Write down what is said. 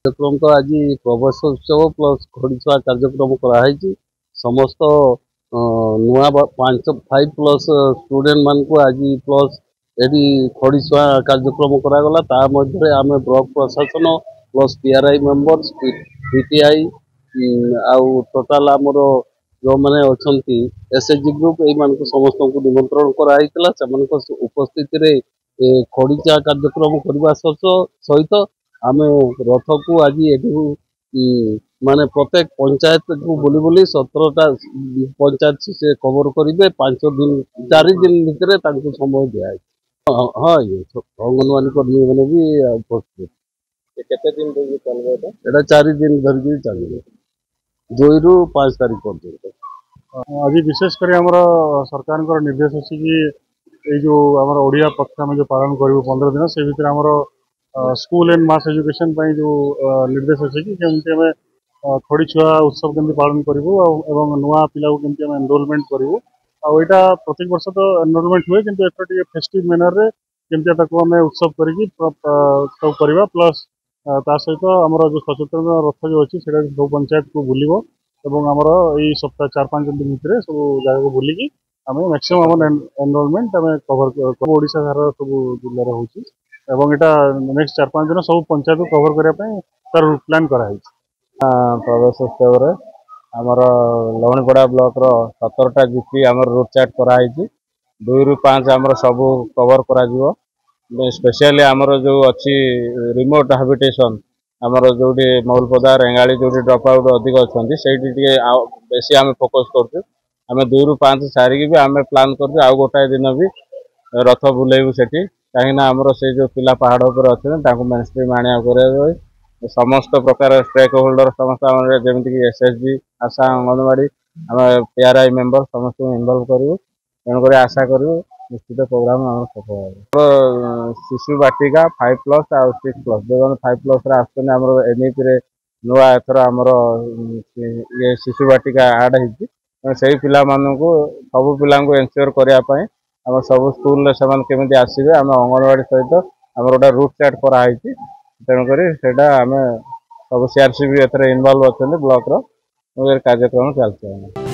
कार्यक्रम तो आज प्रवेश उत्सव प्लस घोड़ीछुआ कार्यक्रम कराई समस्त नुआ 5 स्टूडेंट मान को आज प्लस यदि खड़ीछुआ कार्यक्रम करागला आम ब्लॉक प्रशासन प्लस पीआरआई मेंबर्स पीटीआई आउ टोटाल आमर जो मैंने अच्छा एसएचजी ग्रुप ये समस्त को निमंत्रण कराई उपस्थित खड़ीचा कार्यक्रम करने सहित आम रथ को आज ये माने प्रत्येक पंचायत को बुली बुली 17टा पंचायत से कवर करेंगे 5 दिन 4 दिन भितर समय दिया। हाँ ये अंगनवाड़ी कर्मी मैंने भी उपस्थित केते दिन धरि चलबे एटा 4 दिन धरिकी चलिए 2 रु 5 तारीख पर्यंत। आज विशेषकर आमर सरकार निर्देश अच्छी कि ये जो आम ओडिया पक्ष आम जो पालन करूँ 15 दिन से भितर आमर स्कूल एंड मास एजुकेशन जो निर्देश अच्छे कि केमती आम खड़ीछुआ उत्सव केमती पालन करूँ नुआ पिला केमती आम एनरोलमेंट करूँ आईटा प्रत्येक वर्ष तो एनरोलमेंट हुए कि एथर फेस्टिव मैनर रे केमती आम उत्सव करवा प्लस ता सहित आमर जो सचेतन रथ जो अच्छी सब पंचायत को बुलव एवं आमर यही सप्ताह 4-5 दिन भितर सब जगह बुलिकी आम मैक्सिमम आम एनरोलमेंट आम कवर ओडिशा सारा सब जिले में होता नेक्स्ट 4-5 दिन सब पंचायत को कवर करने तार प्लान कराई। प्रवेश उत्सव आमर लवणीपड़ा ब्लॉक 17टा जीपी आमर रूट चार्ट कराई 2 रु 5 आमर सब कवर करा स्पेशली आमर जो अच्छी रिमोट हाबिटेशन आमर जो मौलपदा रेंगाली जो ड्रप आउट अधिक अच्छा से बेसी आम फोकस करुँ आम 2 रु 5 सारिकी भी आम प्लान कर आउ गोटाए दिन भी रथ बुलेबू से कहीं आमर से जो पिला पहाड़ पर अच्छा मेन स्ट्रीम आने समस्त प्रकार स्टेक होल्डर समस्त जमीक एसएचजी आशा अंगनवाड़ी आम पीआरआई मेंबर समस्त इनवल्व करूँ तेणुक आशा करूँ निश्चित प्रोग्राम आम सफल शिशु बाटिका 5+ आ 6+ जो 5+ आसम एनईपी नुआ एथर आमर ये शिशु बाटिका आड हो पिला मानू सब पिला एनश्योर करने आम सब स्कूल केमी आसवे आम अंगनवाड़ी सहित आम गोटे रूट चार्ट कराई तेणुक आम सब सीआरसी भी एथर इनवल्व अच्छा ब्लॉक कार्यक्रम चलते।